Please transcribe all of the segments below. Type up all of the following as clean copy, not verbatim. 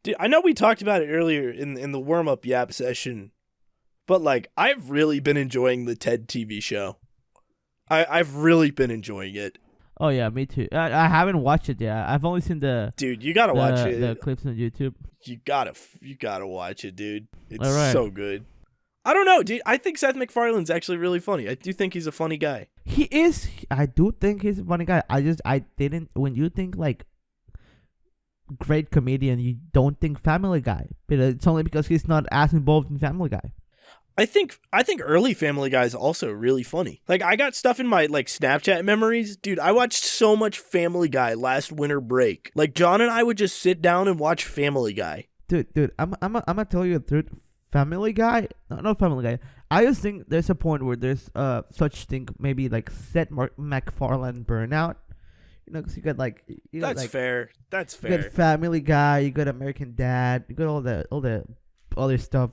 Dude, I know we talked about it earlier in the warm-up Yap session, but, like, I've really been enjoying the Ted TV show. I've really been enjoying it. Oh yeah, me too. I haven't watched it yet. I've only seen Dude, you gotta watch it. the clips on YouTube. You gotta watch it, dude. It's All right. so good. I don't know, dude. I think Seth MacFarlane's actually really funny. I do think he's a funny guy. He is. I do think he's a funny guy. I didn't. When you think like great comedian, you don't think Family Guy, but it's only because he's not as involved in Family Guy. I think early Family Guy is also really funny. Like, I got stuff in my, like, Snapchat memories. Dude, I watched so much Family Guy last winter break. Like, John and I would just sit down and watch Family Guy. Dude, I'm gonna tell you the truth. Family Guy, not Family Guy. I just think there's a point where there's such thing, maybe like Seth MacFarlane burnout. You know, because you got like That's like, fair. That's fair. You got Family Guy, you got American Dad, you got all the other stuff.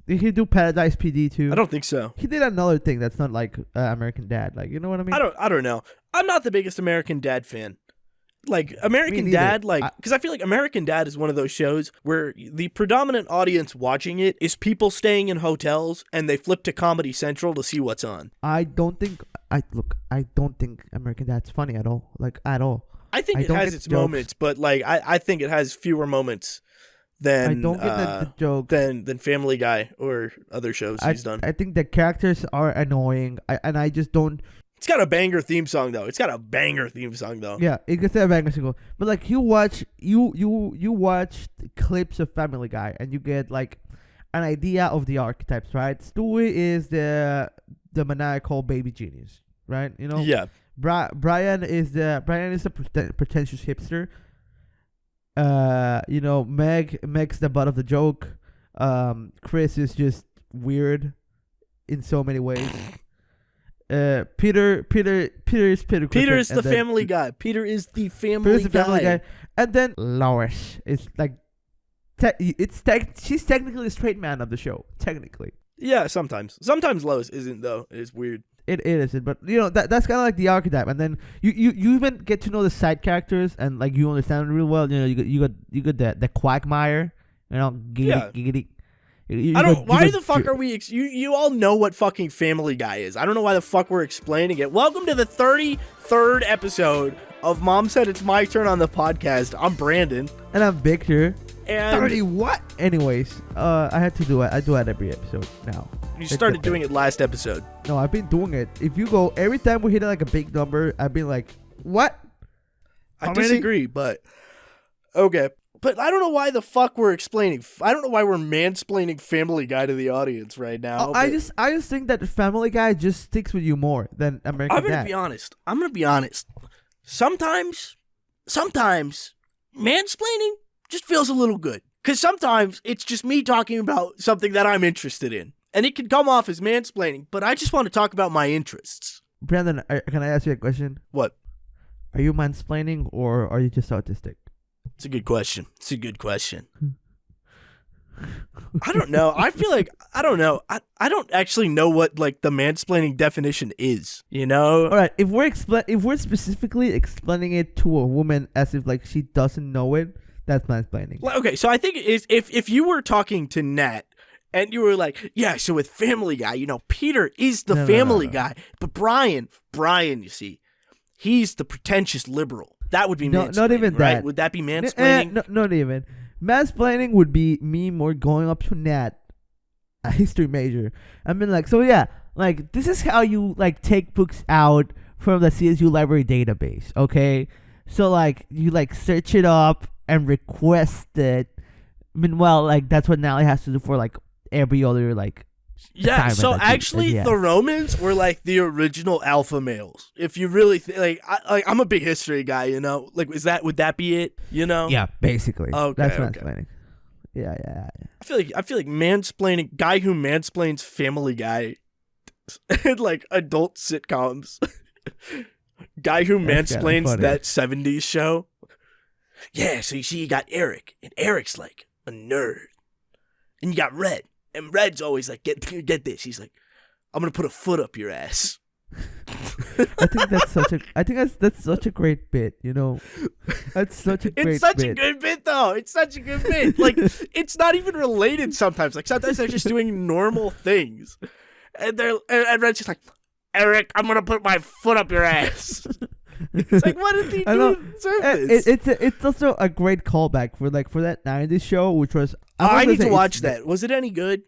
Did he do Paradise PD too? I don't think so. He did another thing that's not like American Dad. Like, you know what I mean? I don't know. I'm not the biggest American Dad fan. Like, American Dad, like, because I feel like American Dad is one of those shows where the predominant audience watching it is people staying in hotels and they flip to Comedy Central to see what's on. I don't think American Dad's funny at all. Like, at all. I think it has its moments, but like I think it has fewer moments than I don't get the joke than Family Guy or other shows he's done. I think the characters are annoying, and I just don't. It's got a banger theme song though. Yeah, it gets a banger single. But like you watch clips of Family Guy and you get like an idea of the archetypes, right? Stewie is the maniacal baby genius, right? You know. Yeah. Brian is the pretentious hipster. You know, Meg's the butt of the joke. Chris is just weird in so many ways. Peter is Peter Griffin. Peter is the family guy. Peter is the family guy. And then Lois is like, she's technically the straight man of the show. Technically. Yeah, sometimes. Sometimes Lois isn't though. It's weird. It isn't, but you know that's kind of like the archetype. And then you even get to know the side characters and like you understand it real well. You know, you got the Quagmire. You know, giggity. Why the fuck are we? You all know what fucking Family Guy is. I don't know why the fuck we're explaining it. Welcome to the 33rd episode of Mom Said It's My Turn on the podcast. I'm Brandon. And I'm Victor. And 30 what? Anyways, I had to do it. I do it every episode now. You started doing it last episode. No, I've been doing it. If you go, every time we hit like a big number, I've been like, what? I disagree, but okay. But I don't know why the fuck we're explaining. I don't know why we're mansplaining Family Guy to the audience right now. I just think that Family Guy just sticks with you more than American Dad. I'm gonna be honest. Sometimes mansplaining just feels a little good. Because sometimes it's just me talking about something that I'm interested in. And it can come off as mansplaining, but I just want to talk about my interests. Brandon, can I ask you a question? What? Are you mansplaining or are you just autistic? It's a good question. I don't know. I feel like, I don't know. I don't actually know what, like, the mansplaining definition is, you know? All right, if we're specifically explaining it to a woman as if, like, she doesn't know it, that's mansplaining. Okay, so I think if you were talking to Nat, and you were like, yeah, so with Family Guy, you know, Peter is the family guy. But Brian, you see, he's the pretentious liberal. That would be mansplaining, not even right? that. Would that be mansplaining? No, not even. Mansplaining would be me more going up to Nat, a history major, and being like, so yeah, like, this is how you, like, take books out from the CSU library database, okay? So, like, you, like, search it up and request it. Meanwhile, like, that's what Nally has to do for, like, every other, like, yeah, so actually the Romans were like the original alpha males. If you really I'm a big history guy, you know. Like, would that be it, you know? Yeah, basically. Okay, that's mansplaining. Yeah. I feel like mansplaining, guy who mansplains Family Guy and like adult sitcoms. Guy who mansplains that 70s show. Yeah, so you see you got Eric, and Eric's like a nerd. And you got Red. And Red's always like, get this. He's like, I'm going to put a foot up your ass. I think that's such a great bit, you know. That's such a great bit. It's such a good bit, though. It's such a good bit. Like, it's not even related sometimes. Like, sometimes they're just doing normal things. And Red's just like, Eric, I'm going to put my foot up your ass. It's like, what did he do on the surface? It's also a great callback for that 90s show, which was... I need to watch that. Was it any good?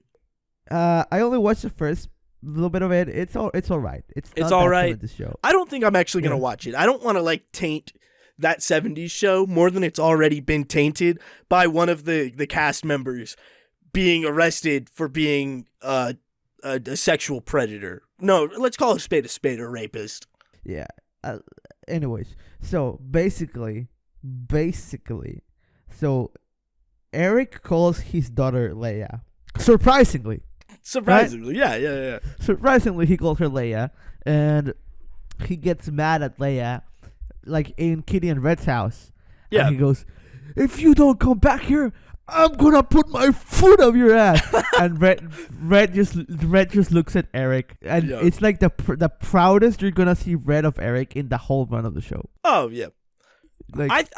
I only watched the first little bit of it. It's all right. It's all right. This show. I don't think I'm actually gonna watch it. I don't want to like taint that 70s show more than it's already been tainted by one of the cast members being arrested for being a sexual predator. No, let's call a spade a rapist. Yeah. Anyways, so basically, Eric calls his daughter Leia. Surprisingly, right? Yeah. Surprisingly, he calls her Leia, and he gets mad at Leia, like in Kitty and Red's house. Yeah. And he goes, "If you don't come back here, I'm gonna put my foot up your ass." And Red just looks at Eric, and it's like the proudest you're gonna see Red of Eric in the whole run of the show. Oh yeah. Like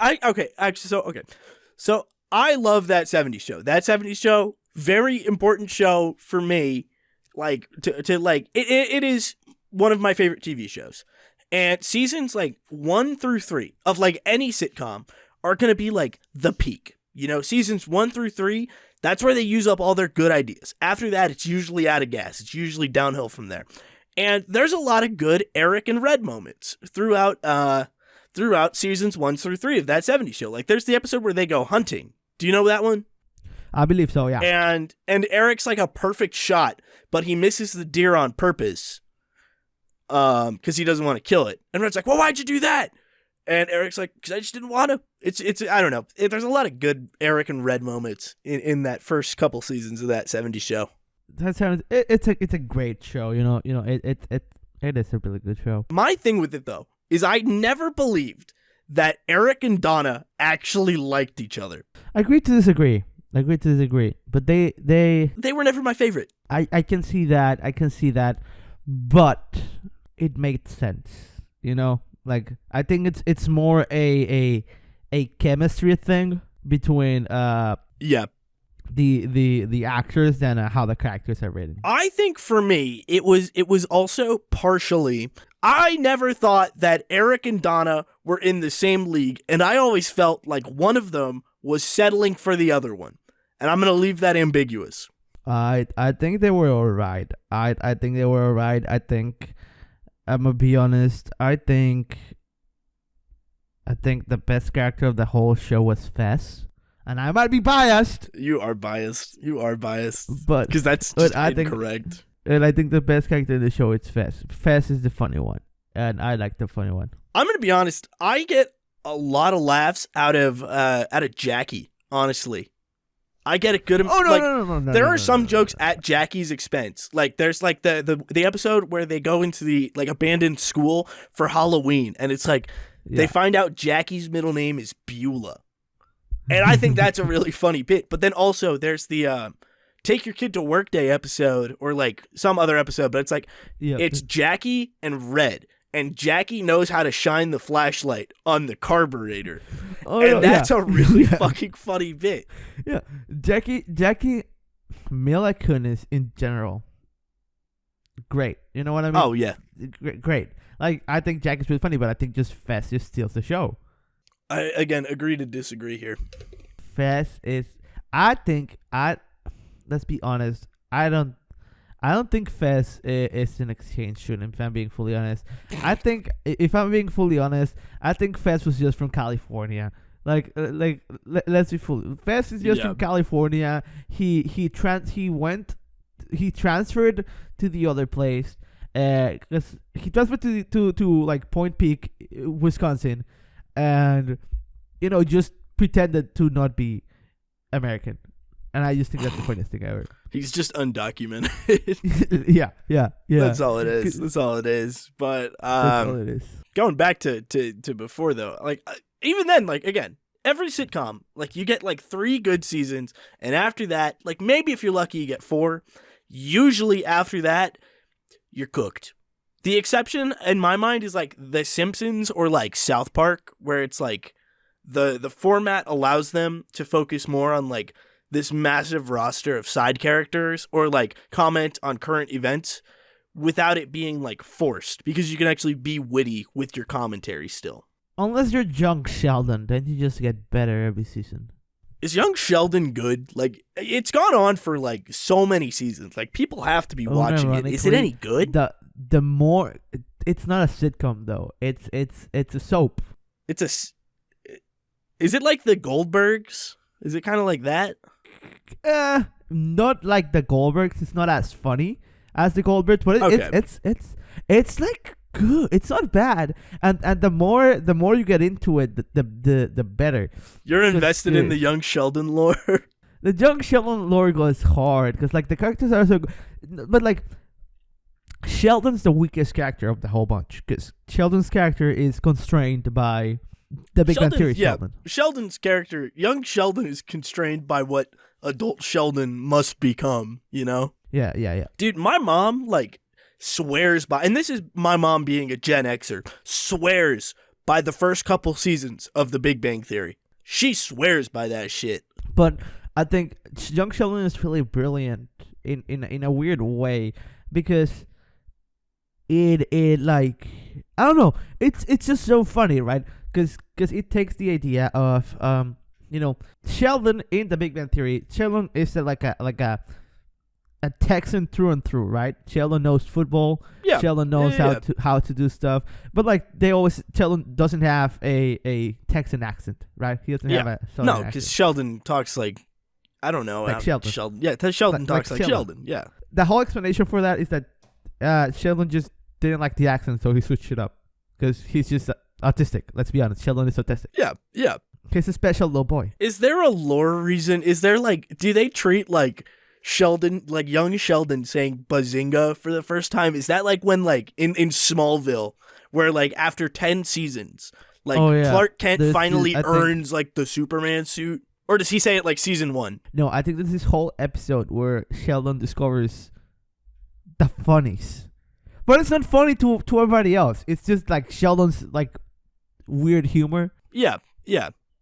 So I love that 70s show. That 70s show, very important show for me. Like to like it is one of my favorite TV shows. And seasons like 1 through 3 of like any sitcom are gonna be like the peak. You know, seasons 1 through 3, that's where they use up all their good ideas. After that, it's usually out of gas. It's usually downhill from there. And there's a lot of good Eric and Red moments throughout seasons 1 through 3 of that 70s show. Like there's the episode where they go hunting. Do you know that one? I believe so, yeah. And Eric's like a perfect shot, but he misses the deer on purpose because he doesn't want to kill it. And Red's like, well, why'd you do that? And Eric's like, because I just didn't want to. It's I don't know. There's a lot of good Eric and Red moments in that first couple seasons of that 70s show. That sounds it's a great show. You know it is a really good show. My thing with it though is I never believed that Eric and Donna actually liked each other. I agree to disagree. But they were never my favorite. I can see that, but it made sense. You know, like I think it's more a chemistry thing between the actors than how the characters are written. I think for me it was also partially, I never thought that Eric and Donna were in the same league, and I always felt like one of them was settling for the other one. And I'm going to leave that ambiguous. I think they were all right. I think they were all right. I think, I'm going to be honest, I think the best character of the whole show was Fess. And I might be biased. You are biased. But because that's just incorrect. And I think the best character in the show is Fess. Fess is the funny one. And I like the funny one. I'm going to be honest. I get a lot of laughs out of Jackie, honestly. I get a good... No. There are some jokes at Jackie's expense. Like, there's, like, the episode where they go into the, like, abandoned school for Halloween. And it's like, they find out Jackie's middle name is Beulah. And I think that's a really funny bit. But then also, there's the Take Your Kid to Work Day episode, or, like, some other episode. But it's like, it's Jackie and Red. And Jackie knows how to shine the flashlight on the carburetor. That's a really fucking funny bit. Yeah. Jackie Mila Kunis in general, great. You know what I mean? Oh, yeah. Great. Like, I think Jackie's really funny, but I think just Fess just steals the show. I, again, agree to disagree here. Fess is... let's be honest, I don't think Fess is an exchange student, if I'm being fully honest. I think, if I'm being fully honest, I think Fess was just from California. Let's be full. Fess is just from California. He transferred to the other place, because he transferred to like Point Peak, Wisconsin, and just pretended to not be American. And I just think that's the funniest thing ever. He's just undocumented. Yeah. That's all it is. But that's all it is. Going back to before though, like even then, like again, every sitcom, like you get like 3 good seasons, and after that, like maybe if you're lucky, you get 4. Usually after that, you're cooked. The exception in my mind is like The Simpsons or like South Park, where it's like the format allows them to focus more on like this massive roster of side characters or like comment on current events without it being like forced, because you can actually be witty with your commentary still. Unless you're Young Sheldon, then you just get better every season. Is Young Sheldon good? Like, it's gone on for like so many seasons. Like, people have to be watching it. Is it any good? The more it's not a sitcom though. It's a soap. Is it like the Goldbergs? Is it kind of like that? Not like the Goldbergs. It's not as funny as the Goldbergs, but it's like good. It's not bad, and the more you get into it, the better. You're invested in the Young Sheldon lore. The Young Sheldon lore goes hard because like the characters are so good, but like Sheldon's the weakest character of the whole bunch because Sheldon's character is constrained by the Big Bang Theory. Sheldon. Sheldon's character, Young Sheldon, is constrained by what adult Sheldon must become. You know. Yeah. Dude, my mom like swears by, and this is my mom being a Gen Xer, swears by the first couple seasons of The Big Bang Theory. She swears by that shit. But I think Young Sheldon is really brilliant in a weird way because it like, I don't know, it's just so funny, right? Because it takes the idea of Sheldon in The Big Bang Theory. Sheldon is like a Texan through and through, right? Sheldon knows football. Yeah. Sheldon knows how to do stuff. But like Sheldon doesn't have a Texan accent, right? He doesn't have a Southern accent. Because Sheldon talks like, I don't know. Like Sheldon. Yeah, Sheldon talks like Sheldon. Yeah. The whole explanation for that is that Sheldon just didn't like the accent, so he switched it up. Because he's just autistic. Let's be honest. Sheldon is autistic. Yeah. He's a special little boy. Is there a lore reason? Is there like, do they treat like Sheldon, like Young Sheldon saying bazinga for the first time? Is that like when like in Smallville, where like after 10 seasons, like Clark Kent finally earns like the Superman suit? Or does he say it like season 1? No, I think this is this whole episode where Sheldon discovers the funnies. But it's not funny to everybody else. It's just like Sheldon's like weird humor. Yeah.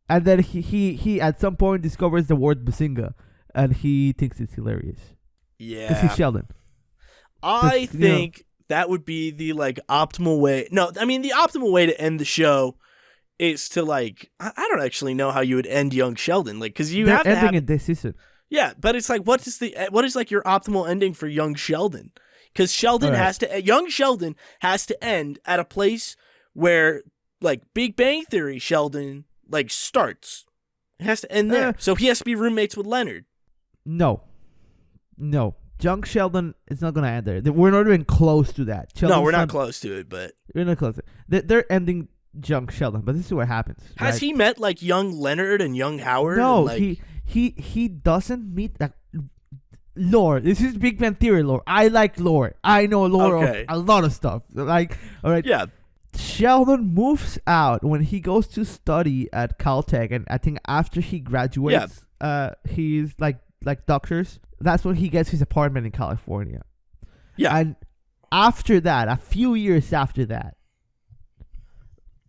And then he at some point discovers the word bazinga. And he thinks it's hilarious. Yeah. Because he's Sheldon. I think that would be the like optimal way. No, I mean the optimal way to end the show is to like, I don't actually know how you would end Young Sheldon, like, because you have to ending it this season. Yeah, but it's like, what is like your optimal ending for Young Sheldon? Because Young Sheldon has to end at a place where like Big Bang Theory Sheldon like starts. It has to end there. So he has to be roommates with Leonard. No. Young Sheldon is not going to end there. We're not even close to that. No, we're not close to it, but we're not close to it. They're ending Young Sheldon, but this is what happens. Has he met like young Leonard and young Howard? No, and, he doesn't meet that lore. This is Big Bang Theory lore. I like lore. I know lore of a lot of stuff. Like, all right. Yeah. Sheldon moves out when he goes to study at Caltech, and I think after he graduates, he's like doctors. That's when he gets his apartment in California. Yeah. And after that, a few years after that,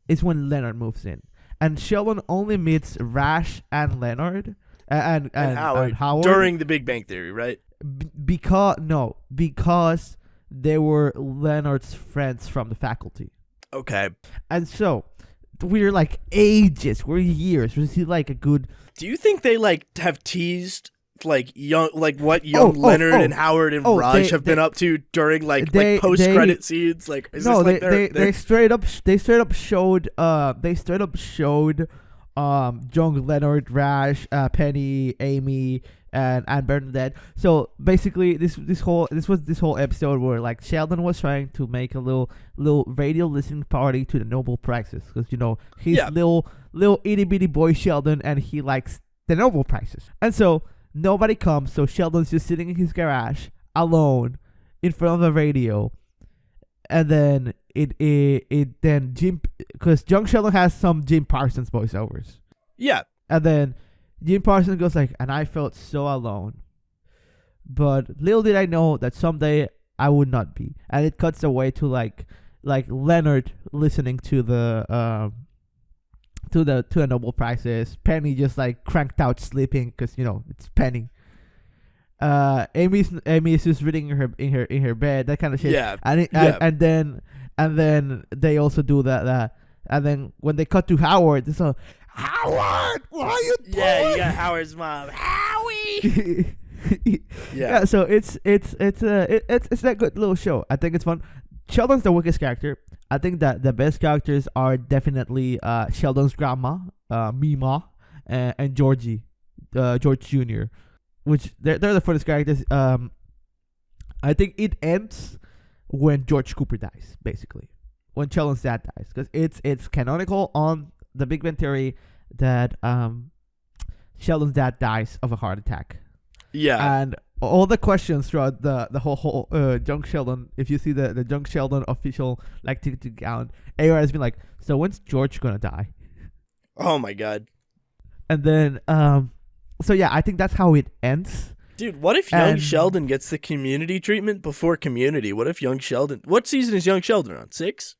is when Leonard moves in. And Sheldon only meets Rash and Leonard and Howard during the Big Bang Theory, right? Because they were Leonard's friends from the faculty. Okay. And so we're like ages, we're years. Was he like a good? Do you think they like have teased like what young Leonard and Howard and Raj have been up to during like post credit scenes? Like, is this like they straight up showed young Leonard, Raj, Penny, Amy, and Bernadette. So basically, this was this whole episode where like Sheldon was trying to make a little radio listening party to the Nobel Prizes, because he's little itty bitty boy Sheldon, and he likes the Nobel Prizes, and so nobody comes. So Sheldon's just sitting in his garage alone in front of the radio, and then then Jim, because Young Sheldon has some Jim Parsons voiceovers. Yeah, and then Jim Parsons goes like, and I felt so alone. But little did I know that someday I would not be. And it cuts away to like Leonard listening to the to the Nobel Prizes. Penny just like cranked out sleeping because it's Penny. Amy's just reading in her bed, that kind of shit. Yeah. And then they also do that. And then when they cut to Howard, it's a Howard, what are you doing? Yeah, you got Howard's mom, Howie. Yeah. So it's that good little show. I think it's fun. Sheldon's the weakest character. I think that the best characters are definitely Sheldon's grandma, Mima, and George Jr., which they're the funniest characters. I think it ends when George Cooper dies, basically, when Sheldon's dad dies, because it's canonical on the Big Bang Theory that Sheldon's dad dies of a heart attack. Yeah. And all the questions throughout the whole Young Sheldon, if you see the Young Sheldon official like ticket count, AR has been like, so when's George gonna die? Oh my god. And then so yeah, I think that's how it ends. Dude, what if Young Sheldon gets the Community treatment before Community? What if Young Sheldon... What season is Young Sheldon on? 6?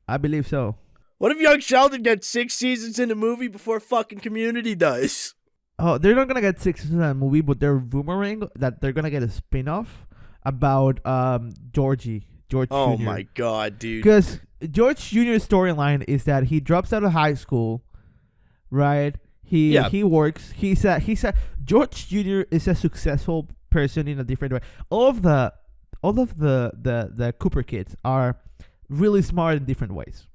I believe so. What if Young Sheldon gets 6 seasons in a movie before fucking Community does? Oh, they're not gonna get 6 seasons in a movie, but they're rumoring that they're gonna get a spin-off about George Oh Jr. my god, dude. Because George Jr.'s storyline is that he drops out of high school, right? He works. He's a George Jr. is a successful person in a different way. All of the Cooper kids are really smart in different ways.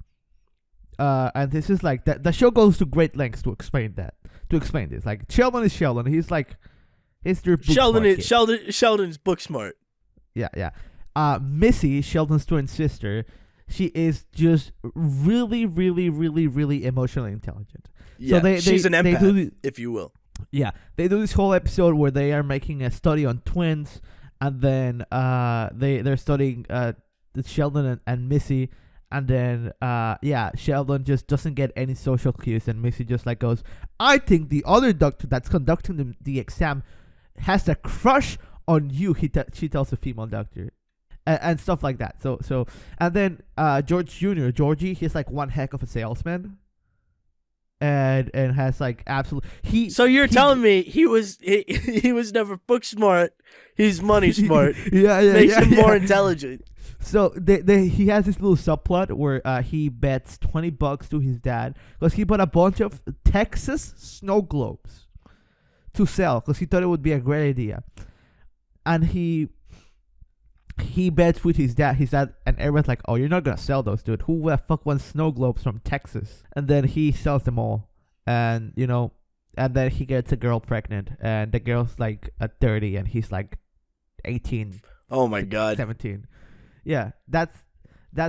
And this is like the show goes to great lengths to explain this. Like Sheldon is Sheldon. He's their book Sheldon's book smart. Yeah. Missy, Sheldon's twin sister, she is just really, really, really, really emotionally intelligent. Yeah, so she's an empath, if you will. Yeah, they do this whole episode where they are making a study on twins, and then they're studying Sheldon and Missy, and then Sheldon just doesn't get any social cues, and Missy just like goes, I think the other doctor that's conducting the exam has a crush on you. She tells the female doctor. And stuff like that. So and then George Jr., Georgie, he's like one heck of a salesman. And has like absolute So you're telling me he was never book smart, he's money smart. Makes him more intelligent. So he has this little subplot where he bets $20 to his dad because he bought a bunch of Texas snow globes to sell because he thought it would be a great idea. And he bets with his dad, and everyone's like, oh, you're not gonna sell those, dude. Who the fuck wants snow globes from Texas? And then he sells them all, and and then he gets a girl pregnant, and the girl's like 30 and he's like 18. Oh my god. 17. Yeah, that's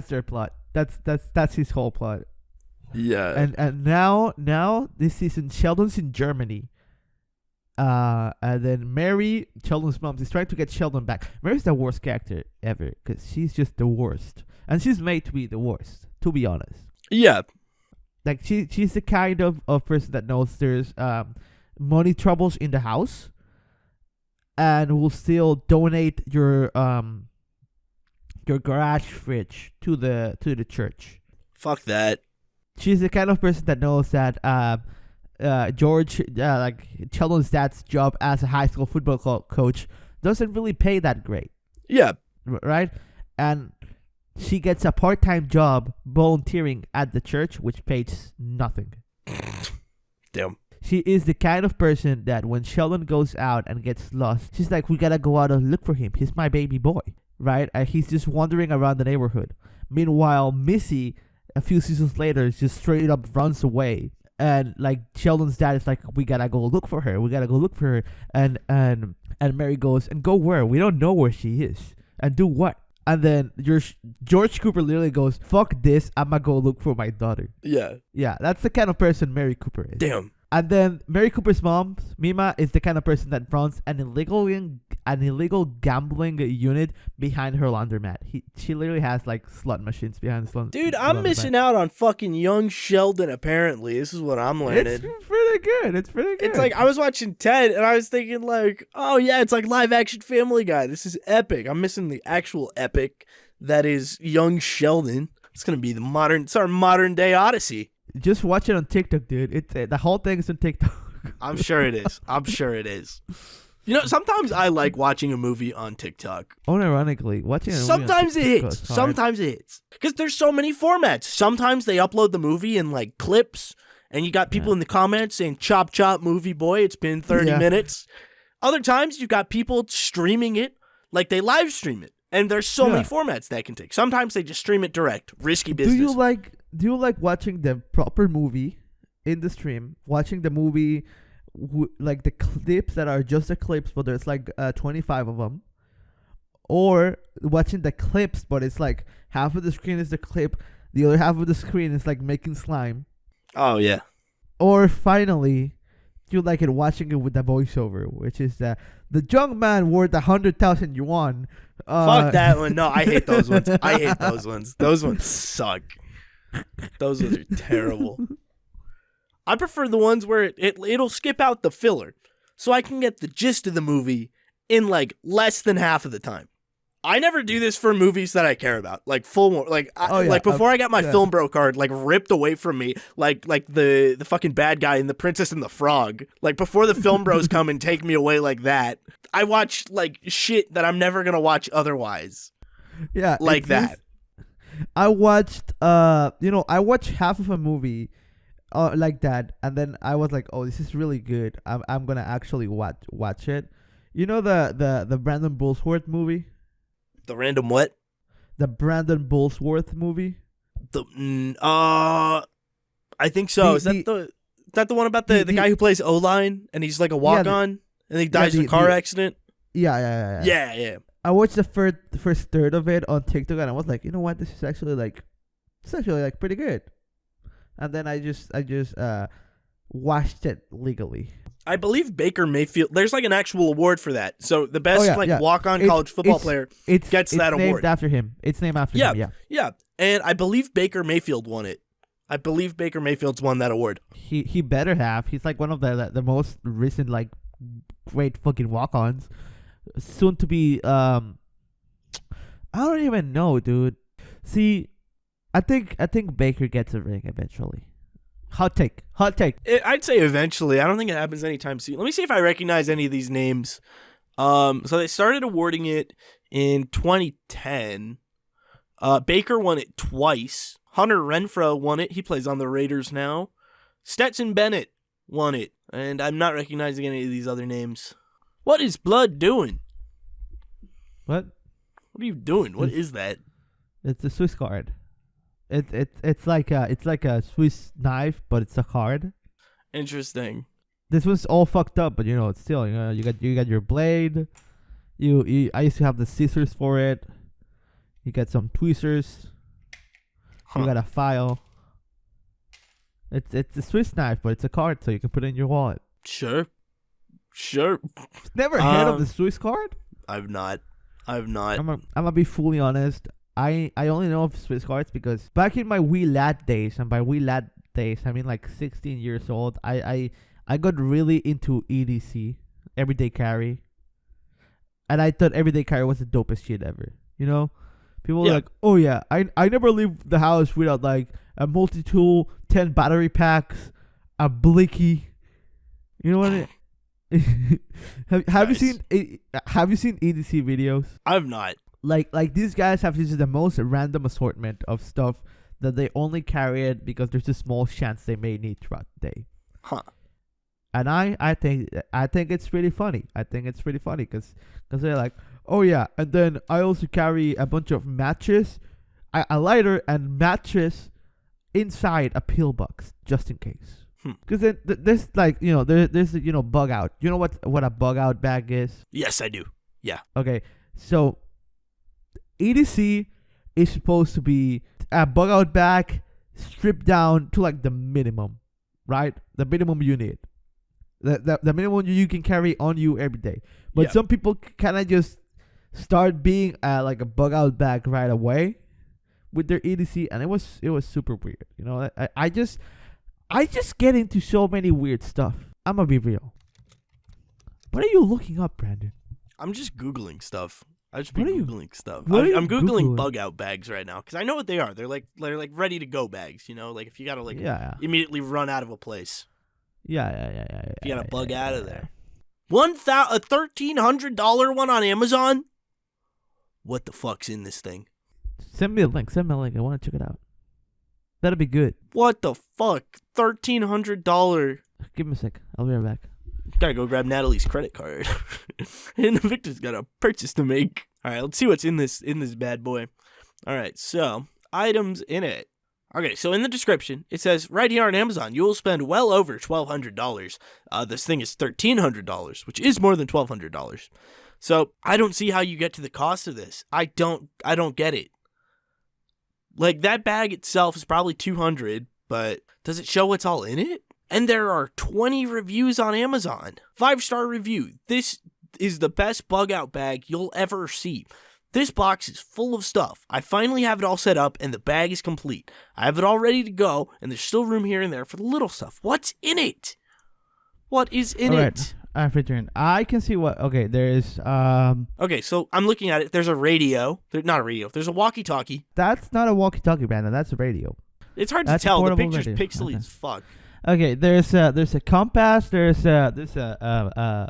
their plot. That's his whole plot. Yeah. And now this season Sheldon's in Germany. And then Mary, Sheldon's mom, is trying to get Sheldon back. Mary's the worst character ever because she's just the worst, and she's made to be the worst, to be honest. Yeah, like she's the kind of person that knows there's money troubles in the house, and will still donate your garage fridge to the church. Fuck that. She's the kind of person that knows that George, like Sheldon's dad's job as a high school football coach, doesn't really pay that great. Yeah. Right? And she gets a part-time job volunteering at the church, which pays nothing. Damn. She is the kind of person that when Sheldon goes out and gets lost, she's like, we gotta go out and look for him. He's my baby boy. Right? And he's just wandering around the neighborhood. Meanwhile, Missy, a few seasons later, just straight up runs away. And like Sheldon's dad is like, we gotta go look for her. And Mary goes, and go where? We don't know where she is. And do what? And then George Cooper literally goes, fuck this, I'ma go look for my daughter. Yeah. Yeah, that's the kind of person Mary Cooper is. Damn. And then Mary Cooper's mom, Mima, is the kind of person that runs an an illegal gambling unit behind her laundromat. She literally has like slot machines behind the slot. Dude, I'm missing out on fucking young Sheldon. Apparently, this is what I'm learning. It's pretty good. It's pretty good. It's like I was watching Ted and I was thinking like, oh yeah, it's like live action Family Guy. This is epic. I'm missing the actual epic that is young Sheldon. It's gonna be it's our modern day Odyssey. Just watch it on TikTok, dude. The whole thing is on TikTok. I'm sure it is. I'm sure it is. You know, sometimes I like watching a movie on TikTok. Unironically, watching a movie Sometimes on it TikTok hits. is hard. Sometimes it hits. Because there's so many formats. Sometimes they upload the movie in like clips, and you got people in the comments saying, chop, chop, movie boy, it's been 30 minutes. Other times you got people streaming it, like they live stream it. And there's so many formats that can take. Sometimes they just stream it direct. Risky business. Do you like watching the proper movie in the stream? Watching the movie, like the clips that are just the clips, but there's like 25 of them, or watching the clips, but it's like half of the screen is the clip, the other half of the screen is like making slime. Oh yeah. Or finally, do you like it watching it with the voiceover, which is the young man worth 100,000 yuan. Fuck that one. No, I hate those ones. I hate those ones. Those ones suck. Those ones are terrible. I prefer the ones where it'll skip out the filler, so I can get the gist of the movie in like less than half of the time. I never do this for movies that I care about, like like before I got my Film Bro card, like ripped away from me, like the fucking bad guy in The Princess and the Frog. Like before the Film Bros come and take me away like that, I watch like shit that I'm never gonna watch otherwise. Yeah, like that. I watched I watched half of a movie like that, and then I was like, oh, this is really good. I'm gonna actually watch it. You know the Brandon Bullsworth movie? The random what? The Brandon Bullsworth movie? I think so. Is that the one about the guy who plays O-line and he's like a walk-on and he dies in a car accident? Yeah. I watched the first third of it on TikTok and I was like, you know what? This is actually like pretty good. And then I just watched it legally. I believe Baker Mayfield. There's like an actual award for that. So the best walk-on college football player gets that award. It's named after him. It's named after him. Yeah. And I believe Baker Mayfield won it. I believe Baker Mayfield's won that award. He better have. He's like one of the most recent like great fucking walk-ons. Soon to be I don't even know, dude. See, I think Baker gets a ring eventually. Hot take. I'd say eventually. I don't think it happens anytime soon. Let me see if I recognize any of these names. So they started awarding it in 2010. Baker won it twice. Hunter Renfrow won it. He plays on the Raiders now. Stetson Bennett won it. And I'm not recognizing any of these other names. What is Blood doing? What? What are you doing? What is that? It's a Swiss card. It's like a Swiss knife, but it's a card. Interesting. This one's all fucked up, but it's still you got your blade. I used to have the scissors for it. You got some tweezers. You got a file. It's a Swiss knife, but it's a card, so you can put it in your wallet. Sure. Never heard of the Swiss card? I've not. I'm gonna be fully honest. I only know of Swiss cards because back in my Wii Lat days, and by Wii Lat days I mean like 16 years old, I got really into EDC, Everyday Carry, and I thought Everyday Carry was the dopest shit ever. People were like, oh yeah, I never leave the house without like a multi-tool, 10 battery packs, a blicky. You know what? Have you seen EDC videos? I've not. Like these guys have just the most random assortment of stuff that they only carry it because there's a small chance they may need throughout the day. Huh. And I think it's really funny. I think it's really funny because they're like, oh yeah, and then I also carry a bunch of matches, a lighter and matches inside a pill box just in case. Because then there's like there's bug out. You know what a bug out bag is? Yes, I do. Yeah. Okay, so EDC is supposed to be a bug out bag stripped down to like the minimum, right? The minimum you need. The minimum you can carry on you every day. But some people kind of just start being like a bug out bag right away with their EDC, and it was super weird. You know, I just get into so many weird stuff. I'm gonna be real. What are you looking up, Brandon? I'm just Googling stuff. I just be Googling stuff. I'm Googling bug out bags right now because I know what they are. They're like ready to go bags. You know, like if you gotta immediately run out of a place. Yeah. If you gotta bug out of there. A $1,300 one on Amazon. What the fuck's in this thing? Send me a link. I want to check it out. That'll be good. What the fuck? $1,300. Give me a sec. I'll be right back. Gotta go grab Natalie's credit card. And Victor's got a purchase to make. All right, let's see what's in this bad boy. All right, so items in it. Okay, so in the description, it says, right here on Amazon, you will spend well over $1,200. This thing is $1,300, which is more than $1,200. So I don't see how you get to the cost of this. I don't get it. Like, that bag itself is probably $200, but does it show what's all in it? And there are 20 reviews on Amazon. 5-star review. This is the best bug out bag you'll ever see. This box is full of stuff. I finally have it all set up, and the bag is complete. I have it all ready to go, and there's still room here and there for the little stuff. What's in it? What is in it? I've returned. I can see what. Okay, there's. Okay, so I'm looking at it. There's a radio. Not a radio. There's a walkie-talkie. That's not a walkie-talkie, Brandon. That's a radio. It's hard to tell. The picture's pixely as fuck. Okay, there's a compass. There's a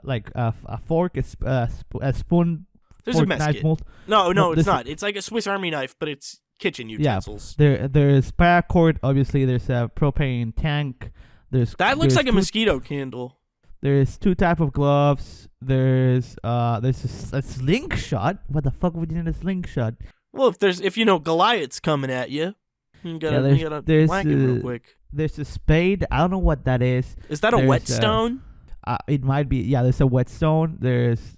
fork, a spoon. There's a mess kit. No, it's not. It's like a Swiss Army knife, but it's kitchen utensils. Yeah, there's paracord. Obviously, there's a propane tank. That looks like a mosquito candle. There's 2 type of gloves. There's a slingshot. What the fuck would you need a slingshot? Well, if Goliath's coming at you, you gotta whack it real quick. There's a spade. I don't know what that is. Is that a whetstone? It might be. Yeah, there's a whetstone. There's.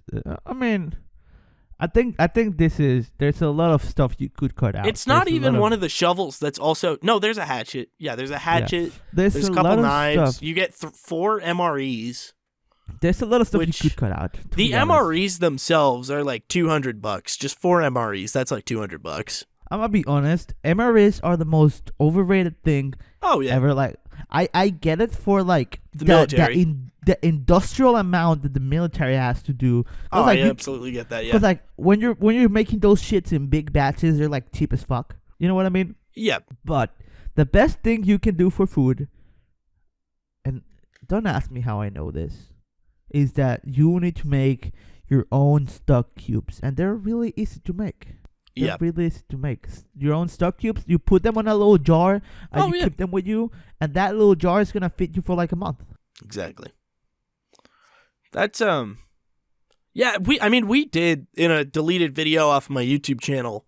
I think there's a lot of stuff you could cut out. It's not even one of the shovels that's also... No, there's a hatchet. Yeah, there's a hatchet. Yeah. There's a couple knives. Stuff. You get 4 MREs. There's a lot of stuff you could cut out. The MREs themselves are like $200. Just 4 MREs, that's like $200. I'm gonna be honest. MREs are the most overrated thing ever. Like, I get it for like the military. The industrial amount that the military has to do. Oh, like, I absolutely get that. Yeah. Because like when you're making those shits in big batches, they're like cheap as fuck. You know what I mean? Yeah. But the best thing you can do for food, and don't ask me how I know this, is that you need to make your own stock cubes, and they're really easy to make. They're really easy to make. Your own stock cubes, you put them on a little jar, and you keep them with you, and that little jar is gonna fit you for like a month. Exactly. That's we did in a deleted video off my YouTube channel.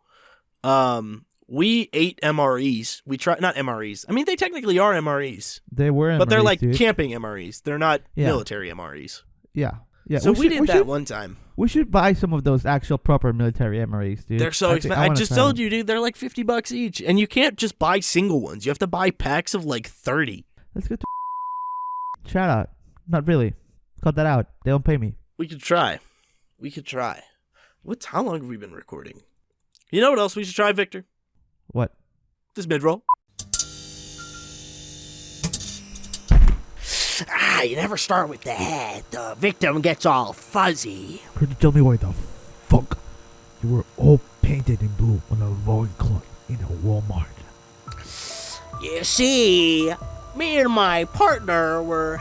We ate MREs. We tried not MREs. I mean, they technically are MREs. They were MREs, but they're like camping MREs. They're not military MREs. Yeah. Yeah. So we did that one time. We should buy some of those actual proper military MREs, dude. They're so expensive. I just told you, dude, they're like $50 each. And you can't just buy single ones. You have to buy packs of like 30. Let's get to shout out. Not really. Cut that out. They don't pay me. We could try. How long have we been recording? You know what else we should try, Victor? What? This mid-roll. You never start with the head. The victim gets all fuzzy. Could you tell me why the fuck you were all painted in blue on a loincloth in a Walmart? You see, me and my partner were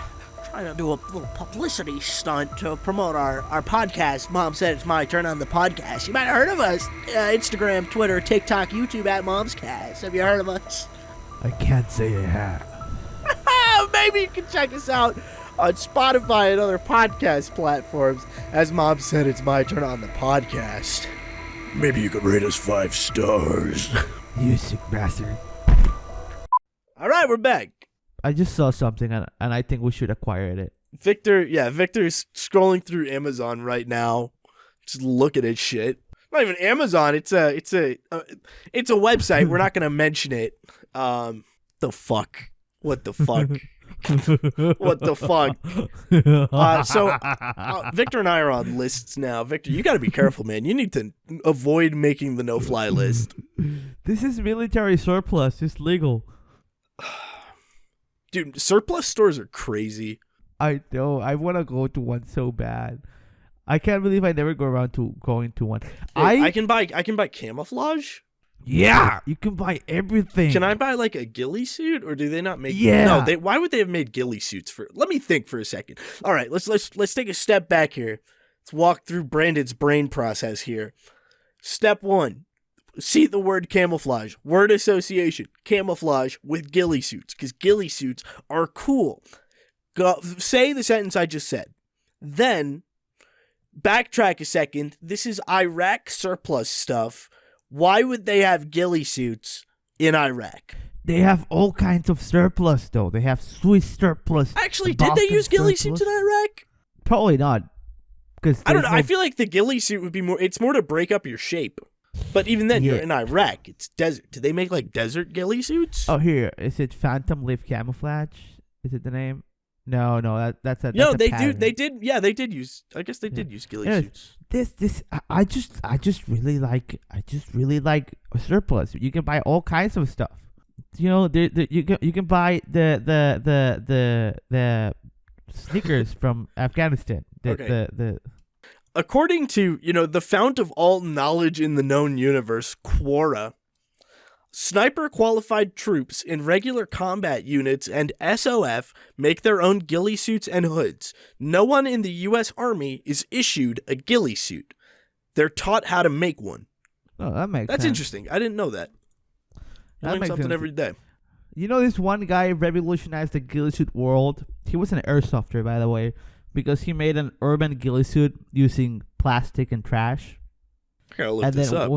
trying to do a little publicity stunt to promote our podcast. Mom said it's my turn on the podcast. You might have heard of us. Instagram, Twitter, TikTok, YouTube at Momscast. Have you heard of us? I can't say I have. Maybe you can check us out on Spotify and other podcast platforms. As Mom said, it's my turn on the podcast. Maybe you could rate us 5 stars. You sick bastard. All right, we're back. I just saw something and I think we should acquire it. Victor's scrolling through Amazon right now, just looking at shit. Not even Amazon. It's a website. We're not gonna mention it. The fuck. What the fuck? What the fuck? Victor and I are on lists now. Victor, you got to be careful, man. You need to avoid making the no-fly list. This is military surplus. It's legal. Dude, surplus stores are crazy. I know. I want to go to one so bad. I can't believe I never go around to going to one. I can buy camouflage. Yeah, you can buy everything. Can I buy like a ghillie suit, or do they not make? Yeah. No. Why would they have made ghillie suits for? Let me think for a second. All right, let's take a step back here. Let's walk through Brandon's brain process here. Step 1. See the word camouflage. Word association. Camouflage with ghillie suits, because ghillie suits are cool. Say the sentence I just said. Then backtrack a second. This is Iraq surplus stuff. Why would they have ghillie suits in Iraq? They have all kinds of surplus, though. They have Swiss surplus. Actually, did they use ghillie suits in Iraq? Probably not. Because I don't know. I feel like the ghillie suit would be more. It's more to break up your shape. But even then, you're in Iraq. It's desert. Do they make like desert ghillie suits? Oh, here is it. Phantom Leaf Camouflage? Is it the name? No, that's a. No, that's they a pattern. do. They did. Yeah, they did use. I guess they did use ghillie suits. I just really like surplus. You can buy all kinds of stuff. You know, you can buy the sneakers from Afghanistan. According to, the fount of all knowledge in the known universe, Quora, sniper-qualified troops in regular combat units and SOF make their own ghillie suits and hoods. No one in the U.S. Army is issued a ghillie suit. They're taught how to make one. Oh, that makes That's sense. interesting. I didn't know that. You learn something sense. every day. You know, this one guy revolutionized the ghillie suit world. He was an airsofter, by the way, because he made an urban ghillie suit using plastic and trash. I gotta look this up.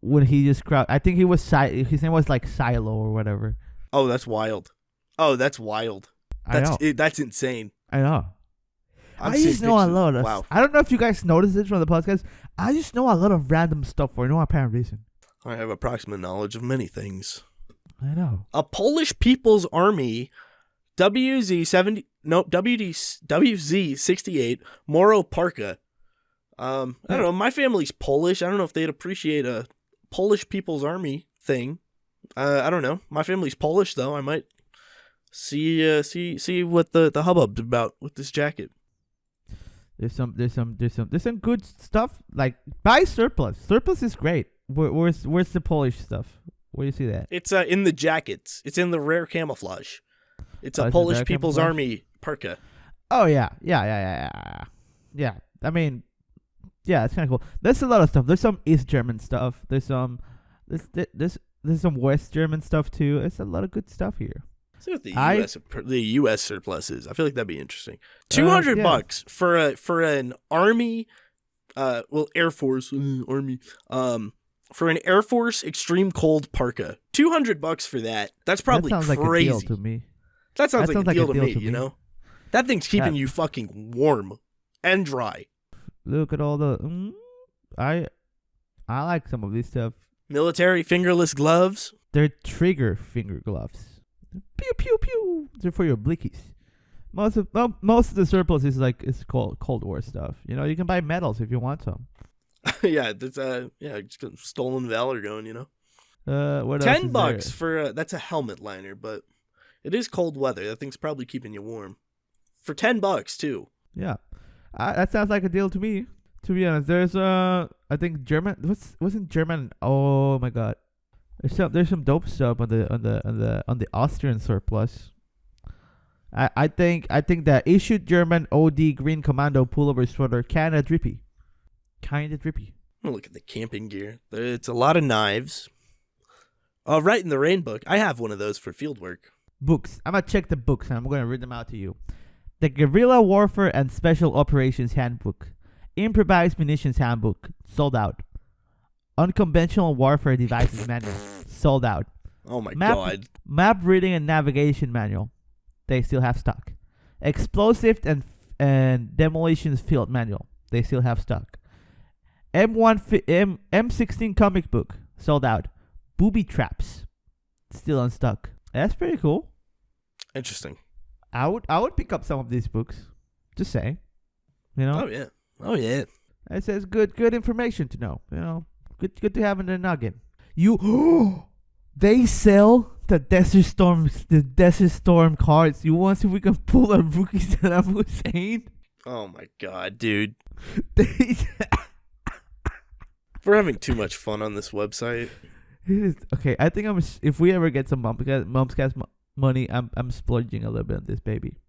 When he just I think he was his name was like Silo or whatever. Oh, that's wild. That's insane. I know. I just know a lot of. Wow. I don't know if you guys noticed this from the podcast. I just know a lot of random stuff for no apparent reason. I have approximate knowledge of many things. I know. A Polish People's Army WZ-68 Moro Parka. I don't know. My family's Polish. I don't know if they'd appreciate a Polish People's Army thing. I don't know. My family's Polish though. I might see what the hubbub's about with this jacket. There's some good stuff. Like buy surplus. Surplus is great. Where's the Polish stuff? Where do you see that? It's in the jackets. It's in the rare camouflage. It's a Polish People's Army parka. Oh yeah. I mean, yeah, it's kind of cool. There's a lot of stuff. There's some East German stuff. There's some West German stuff too. There's a lot of good stuff here. See what the U.S. surplus is. I feel like that'd be interesting. $200 for an Army, Air Force Army, for an Air Force extreme cold parka. $200 for that. That's probably that sounds crazy. Like a deal to me. That sounds like a deal to me. You know, that thing's keeping you fucking warm and dry. Look at all the. I like some of this stuff. Military fingerless gloves. They're trigger finger gloves. Pew pew pew. They're for your blickies. Most of the surplus is called Cold War stuff. You know, you can buy medals if you want some. Yeah, that's just got stolen valor going. You know. What $10 for that's a helmet liner, but it is cold weather. That thing's probably keeping you warm. For $10 too. Yeah, that sounds like a deal to me. To be honest, there's I think German. Wasn't German? Oh my god. There's some dope stuff on the Austrian surplus. I think the issued German OD Green Commando pullover sweater kinda drippy. Look at the camping gear. It's a lot of knives. Right in the Rain book. I have one of those for field work. Books. I'm gonna check the books and I'm gonna read them out to you. The Guerrilla Warfare and Special Operations Handbook. Improvised Munitions Handbook. Sold out. Unconventional Warfare Devices Manual. Sold out. Oh my god. Map Reading and Navigation Manual. They still have stock. Explosive and Demolitions Field Manual. They still have stock. M16 Comic Book. Sold out. Booby Traps. Still on stock. That's pretty cool. Interesting. I would pick up some of these books. Just saying. You know? Oh yeah. It says good information to know. You know, good to have in the nugget. They sell the Desert Storm cards. You want to see if we can pull a Rookie Saddam Hussein? Oh my god, dude. We're having too much fun on this website. Okay, I think if we ever get some Momscast money, I'm splurging a little bit on this baby.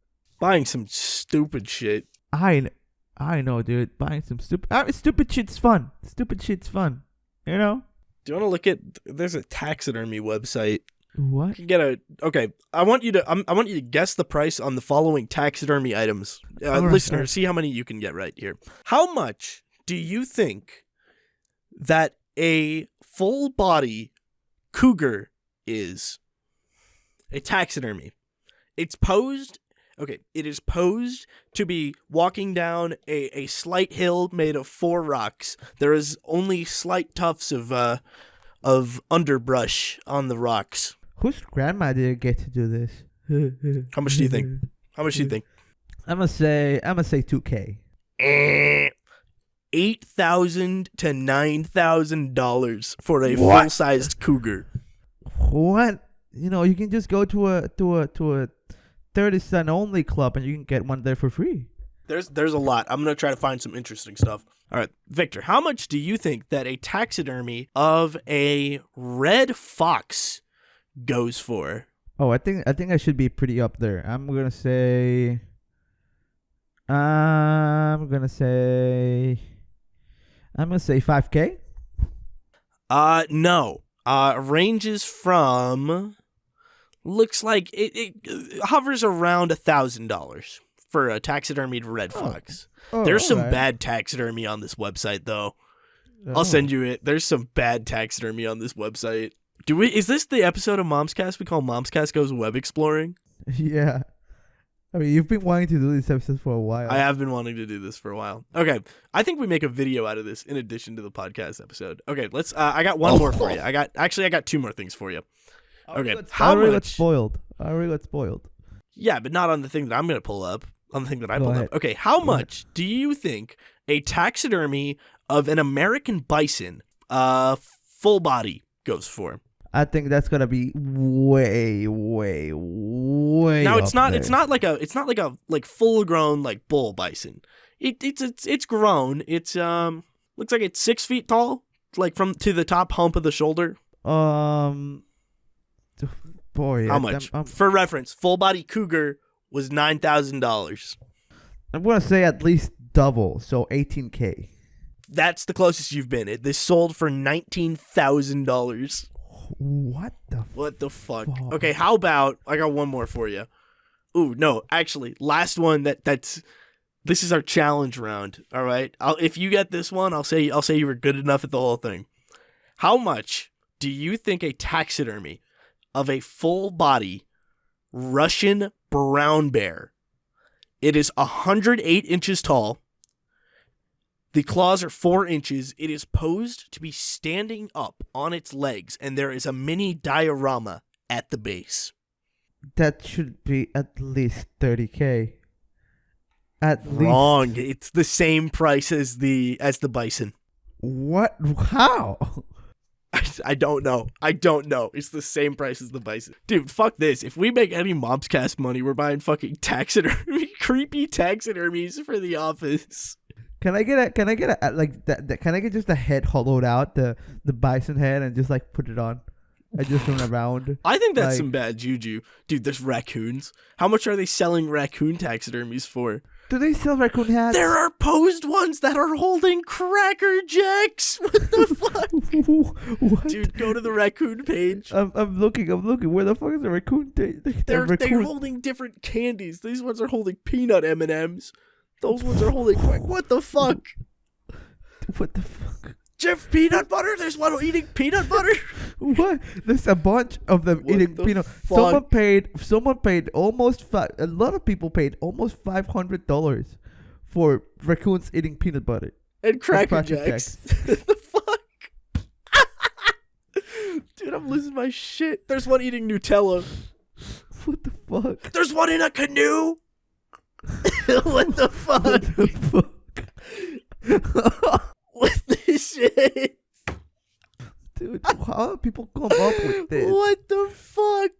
Buying some stupid shit. I know, dude. Buying some stupid shit's fun. Stupid shit's fun. You know? Do you want to look at? There's a taxidermy website. What? You can get okay. I want you to guess the price on the following taxidermy items. Listeners, see how many you can get right here. How much do you think that a full body cougar is? A taxidermy. It's posed. Okay, it is posed to be walking down a slight hill made of 4 rocks. There is only slight tufts of underbrush on the rocks. Whose grandma did it get to do this? How much do you think? I'm gonna say $2,000. $8,000 to $9,000 for a full-sized cougar. What? You know, you can just go to a 30 cent only club and you can get one there for free. There's a lot. I'm gonna try to find some interesting stuff. All right, Victor, how much do you think that a taxidermy of a red fox goes for? Oh, I think I should be pretty up there. I'm gonna say $5,000. No. Ranges from. Looks like it hovers around $1,000 for a taxidermied red fox. There's some bad taxidermy on this website, though. I'll send you it. There's some bad taxidermy on this website. Is this the episode of Momscast we call Momscast Goes Web Exploring? Yeah. I mean, you've been wanting to do these episodes for a while. I have been wanting to do this for a while. Okay, I think we make a video out of this in addition to the podcast episode. Okay, let's. I got one more for you. I got 2 more things for you. Okay, I already got spoiled. Yeah, but not on the thing that I'm going to pull up. On the thing that I pulled up. Okay, how much do you think a taxidermy of an American bison, full body, goes for? I think that's gonna be way. Now it's not. There. It's not like a full grown like bull bison. It's grown. It's looks like it's 6 feet tall, like from to the top hump of the shoulder. Boy, how much? For reference, full body cougar was $9,000. I'm gonna say at least double, so $18,000. That's the closest you've been. This sold for $19,000. What the fuck? Okay, how about I got one more for you. Ooh, no, actually, last one. This is our challenge round. All right, if you get this one, I'll say you were good enough at the whole thing. How much do you think a taxidermy of a full body Russian brown bear? It is 108 inches tall. The claws are 4 inches. It is posed to be standing up on its legs, and there is a mini diorama at the base. That should be at least $30,000. Wrong. It's the same price as the bison. What? How? I don't know. It's the same price as the bison. Dude, fuck this. If we make any Momscast money, we're buying fucking creepy taxidermies for the office. Can I get just a head hollowed out, the bison head, and just like put it on? I just run around. I think that's some bad juju. Dude, there's raccoons. How much are they selling raccoon taxidermies for? Do they sell raccoon hats? There are posed ones that are holding Cracker Jacks. What the fuck? What? Dude, go to the raccoon page. I'm looking. Where the fuck is the raccoon? They're holding different candies. These ones are holding peanut M&Ms. Those ones are holding what the fuck? What the fuck? Jeff Peanut Butter? There's one eating peanut butter? What? There's a bunch of them eating peanut. Fuck? Someone paid almost a lot of people paid almost $500 for raccoons eating peanut butter. And Cracker Jacks. The fuck? Dude, I'm losing my shit. There's one eating Nutella. What the fuck? fuck? There's one in a canoe. What the fuck? What this shit? Dude, how do people come up with this? What the fuck?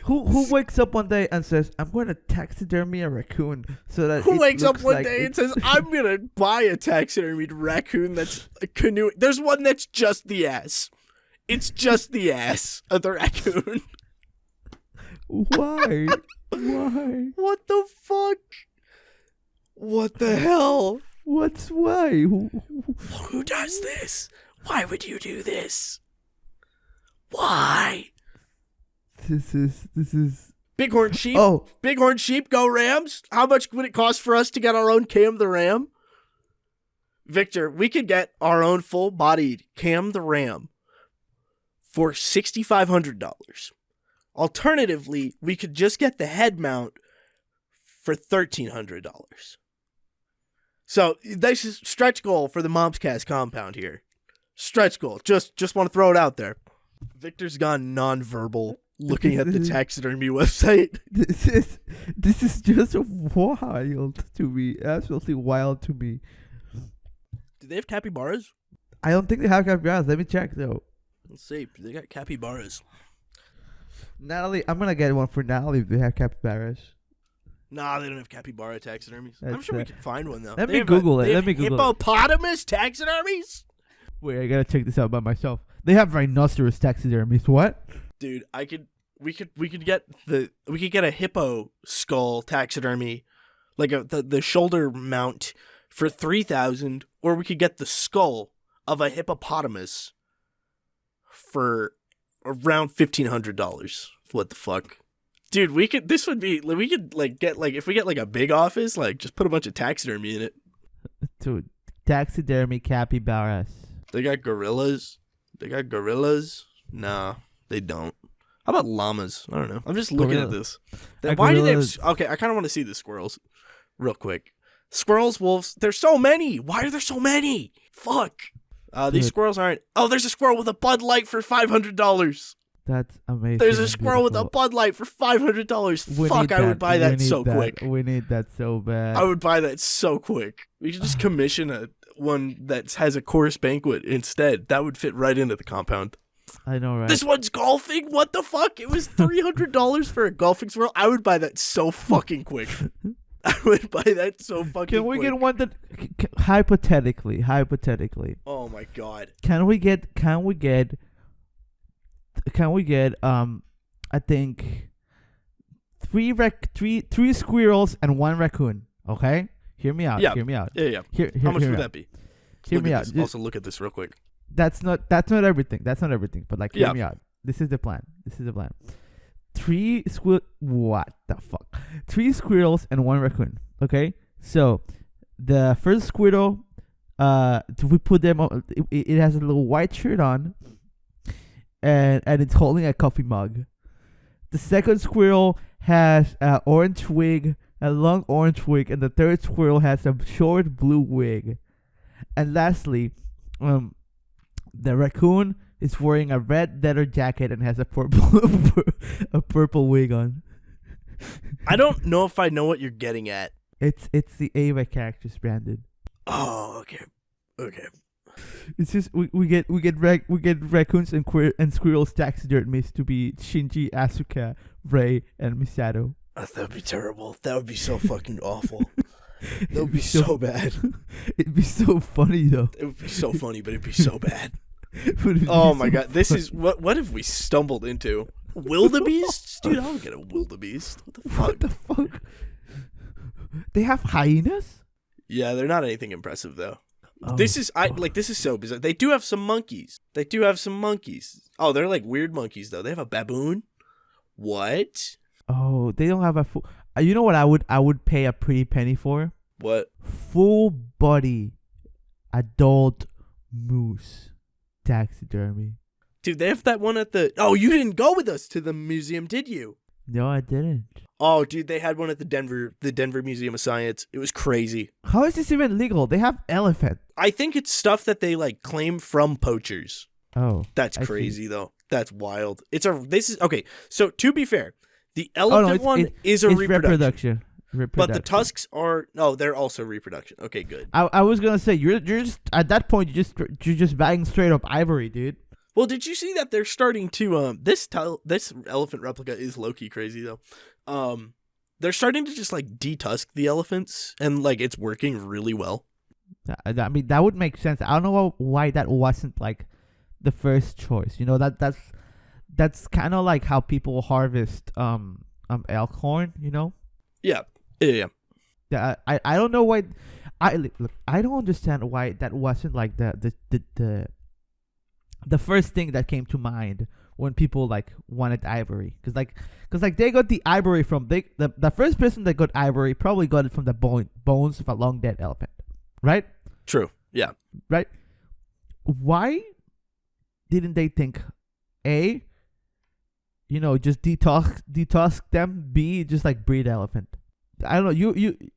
Who wakes up one day and says, I'm going to taxidermy a raccoon so that Who it wakes up looks one like day it- and says, I'm going to buy a taxidermied raccoon that's a canoe? There's one that's just the ass. It's just the ass of the raccoon. Why? Why? What the fuck? What the hell? What's why? Who does this? Why would you do this? Why? This is Bighorn sheep? Oh, Bighorn sheep, go Rams? How much would it cost for us to get our own Cam the Ram? Victor, we could get our own full-bodied Cam the Ram for $6,500. Alternatively, we could just get the head mount for $1,300. So this is stretch goal for the Momscast compound here. Stretch goal. Just want to throw it out there. Victor's gone nonverbal looking at the taxidermy website. This is just wild to me. Absolutely wild to me. Do they have capybaras? I don't think they have capybaras. Let me check though. Let's see. They got capybaras. Natalie, I'm gonna get one for Natalie if they have capybaras. Nah, they don't have capybara taxidermies. I'm That's sure we could find one though. Let They me have Google it. they Let have me Google it. hippopotamus taxidermies? Wait, I gotta check this out by myself. They have rhinoceros taxidermies. What? Dude, we could get a hippo skull taxidermy, like the shoulder mount for $3,000, or we could get the skull of a hippopotamus for around $1,500. What the fuck? Dude, we could get if we get like a big office, like just put a bunch of taxidermy in it. Dude, taxidermy capybaras. They got gorillas. Nah, they don't. How about llamas? I don't know. I'm just looking at this. Why do they have... Okay, I kind of want to see the squirrels real quick. Squirrels, wolves, there's so many. Why are there so many? Fuck. These squirrels aren't... Oh, there's a squirrel with a Bud Light for $500. That's amazing. There's a squirrel with a Bud Light for $500. Fuck, I would buy that so quick. We need that so bad. I would buy that so quick. We should just commission one that has a chorus banquet instead. That would fit right into the compound. I know, right? This one's golfing? What the fuck? It was $300 for a golfing squirrel? I would buy that so fucking quick. I would buy that so fucking quick. Can we get one that... Hypothetically. Oh my god. Can we get I think three squirrels and one raccoon. Okay? Hear me out. Yeah. Hear me out. Yeah. How much would that be? Hear me out. Also look at this real quick. That's not everything. But like, hear me out. This is the plan. What the fuck? 3 squirrels and 1 raccoon. Okay? So, the first squirrel, we put them on, it has a little white shirt on, and it's holding a coffee mug. The second squirrel has a long orange wig, and the third squirrel has a short blue wig. And lastly, the raccoon is wearing a red leather jacket and has a purple wig on. I don't know if I know what you're getting at. It's the Ava characters branded. Oh, okay. It's just we get raccoons and squirrels taxidermies to be Shinji, Asuka, Rei, and Misato. That would be terrible. That would be so fucking awful. That would be so bad. It'd be so funny though. It would be so funny, but it'd be so bad. Oh my god, this is what have we stumbled into? Wildebeests? Dude, I would get a wildebeest. What the fuck? What the fuck? They have hyenas? Yeah, they're not anything impressive though. Oh, this is so bizarre. They do have some monkeys. Oh, they're like weird monkeys though. They have a baboon. What? Oh, they don't have a full. You know what I would pay a pretty penny for? What? Full body adult moose taxidermy. Dude, they have that one at the... Oh, you didn't go with us to the museum, did you? No, I didn't. Oh, dude, they had one at the Denver Museum of Science. It was crazy. How is this even legal? They have elephant. I think it's stuff that they like claim from poachers. Oh, That's crazy though. That's wild. Okay. So to be fair, The elephant one is a reproduction. Reproduction. But the tusks are they're also reproduction. Okay, good. I was gonna say you're just at that point you're just buying straight up ivory, dude. Well, did you see that they're starting to this elephant replica is low-key crazy though. They're starting to just like detusk the elephants, and like it's working really well. I mean, that would make sense. I don't know why that wasn't like the first choice. You know, that's kind of like how people harvest elk horn. You know. Yeah. I don't know why. I don't understand why that wasn't like the first thing that came to mind when people like wanted ivory, because they got the ivory from the first person that got ivory probably got it from the bones of a long dead elephant, right? True. Yeah. Right. Why didn't they think A, just detox them, B, just like breed elephant? I don't know.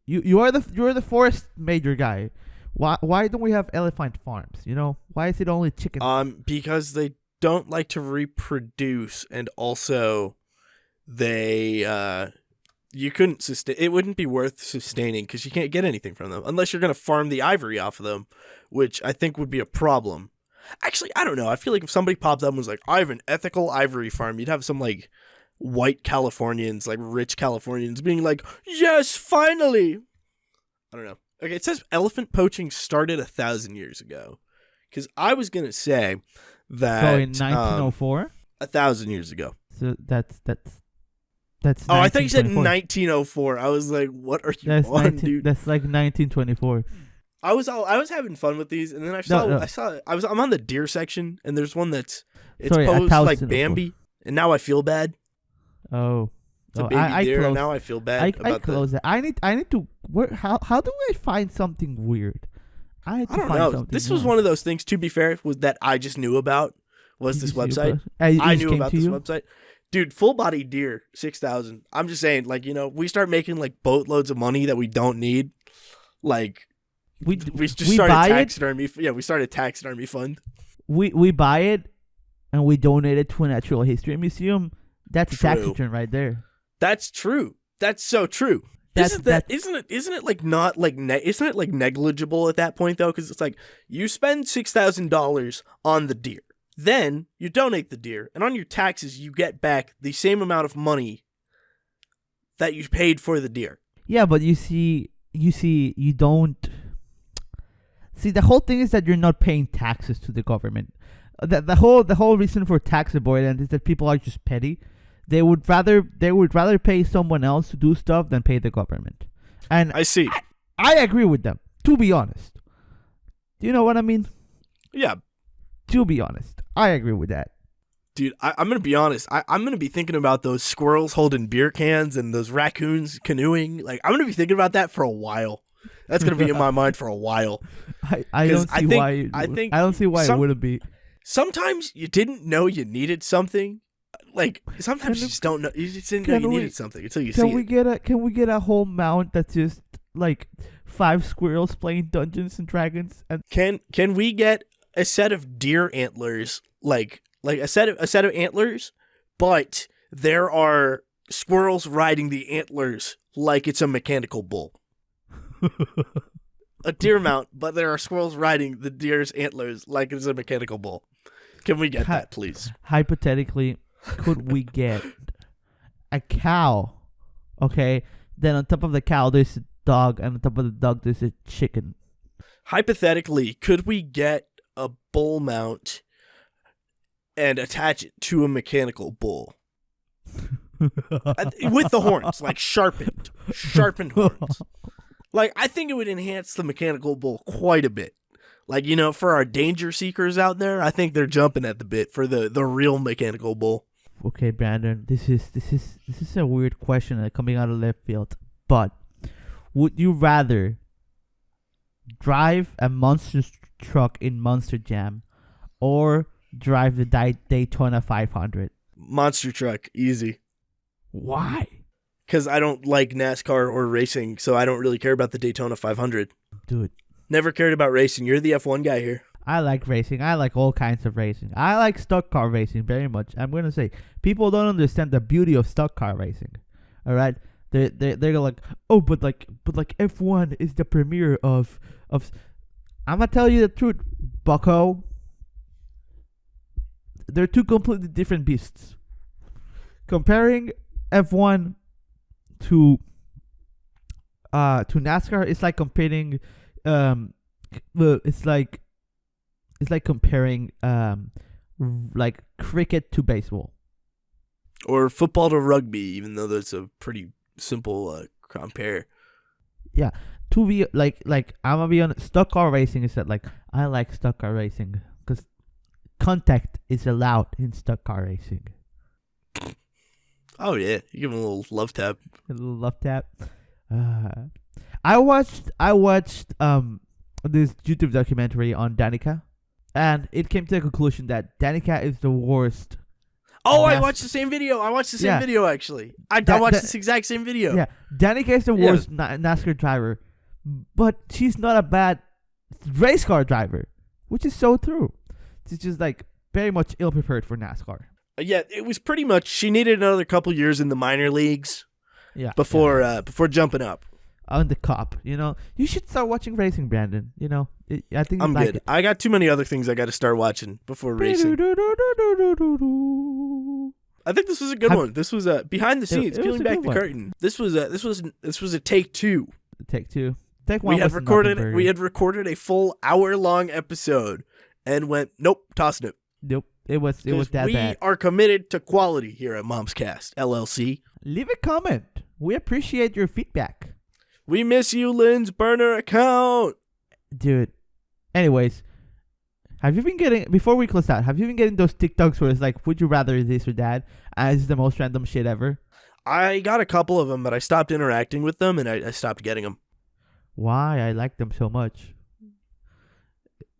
You're the forest major guy. Why don't we have elephant farms? Why is it only chicken? Because they don't like to reproduce, and also they you couldn't sustain. It wouldn't be worth sustaining because you can't get anything from them unless you're gonna farm the ivory off of them, which I think would be a problem. Actually, I don't know. I feel like if somebody popped up and was like, "I have an ethical ivory farm," you'd have some like white Californians, like rich Californians, being like, "Yes, finally." I don't know. Okay, it says elephant poaching started 1,000 years ago. Because I was gonna say that. So in 1904. 1,000 years ago. So that's. Oh, I thought you said 1904. I was like, "What are you on, dude?" That's like 1924. I was having fun with these, and then I'm on the deer section, and there's one it's posed like Bambi, and now I feel bad. Oh, it's a baby deer. Now I feel bad about I close that. I need to. How do I find something weird? I don't know. This was one of those things. To be fair, was that I just knew about this website. I knew about this website. Dude, full body deer, 6,000. I'm just saying, like, we start making like boatloads of money that we don't need. Like, we started taxidermy. Yeah, we started taxidermy fund. We buy it and we donate it to a natural history museum. That's a tax return right there. That's true. That's so true. Isn't it like not like isn't it like negligible at that point though? Because it's like you spend $6,000 on the deer, then you donate the deer, and on your taxes you get back the same amount of money that you paid for the deer. Yeah, but you don't see, the whole thing is that you're not paying taxes to the government. The whole reason for tax avoidance is that people are just petty. They would rather pay someone else to do stuff than pay the government. And I see. I agree with them, to be honest. Do you know what I mean? Yeah. To be honest, I agree with that. Dude, I'm going to be honest. I'm going to be thinking about those squirrels holding beer cans and those raccoons canoeing. Like, I'm going to be thinking about that for a while. That's going to be in my mind for a while. I don't see why. I don't see why it wouldn't be. Sometimes you didn't know you needed something. Like, sometimes you just don't know. You just didn't know you needed something until you see it. Can we get a whole mount that's just like 5 squirrels playing Dungeons and Dragons? And can we get a set of deer antlers, like a set of antlers, but there are squirrels riding the antlers like it's a mechanical bull. A deer mount, but there are squirrels riding the deer's antlers like it's a mechanical bull. Can we get that, please? Hypothetically, could we get a cow? Okay, then on top of the cow there's a dog, and on top of the dog there's a chicken. Hypothetically, could we get a bull mount and attach it to a mechanical bull? With the horns, like sharpened horns. Like, I think it would enhance the mechanical bull quite a bit. Like, for our danger seekers out there, I think they're jumping at the bit for the real mechanical bull. Okay, Brandon, this is a weird question coming out of left field. But would you rather drive a monster truck in Monster Jam or drive the Daytona 500? Monster truck, easy. Why? Because I don't like NASCAR or racing, so I don't really care about the Daytona 500. Dude. Never cared about racing. You're the F1 guy here. I like racing. I like all kinds of racing. I like stock car racing very much. I'm gonna say people don't understand the beauty of stock car racing. All right, they're like, oh, but like F1 is the premiere of. I'm gonna tell you the truth, Bucko. They're two completely different beasts. Comparing F1 to NASCAR is like comparing it's like comparing like cricket to baseball or football to rugby, even though that's a pretty simple compare. Yeah, to be like I'm gonna be honest, stock car racing is that like I like stock car racing because contact is allowed in stock car racing. Oh yeah, you give him a little love tap. A little love tap. I watched this YouTube documentary on Danica, and it came to the conclusion that Danica is the worst. Oh, I watched the same video. I watched the same video actually. I watched this exact same video. Yeah, Danica is the worst NASCAR driver, but she's not a bad race car driver, which is so true. She's just like very much ill prepared for NASCAR. Yeah, it was pretty much she needed another couple years in the minor leagues. Yeah, before jumping up. On the Cup, you should start watching racing, Brandon. I think I'm good. I got too many other things I got to start watching before racing. I think this was a good one. This was behind the scenes, peeling back the curtain. This was a take two. Take two. Take one. We had recorded a full hour-long episode and went, nope, tossing it. Nope. It was that bad. We are committed to quality here at Momscast LLC. Leave a comment. We appreciate your feedback. We miss you, Lynn's burner account. Dude. Anyways, before we close out, have you been getting those TikToks where it's like, would you rather this or that? And it's the most random shit ever. I got a couple of them, but I stopped interacting with them and I stopped getting them. Why? I like them so much.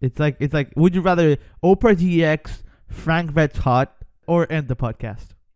It's like, would you rather Oprah GX, Frank Vet's hot, or end the podcast?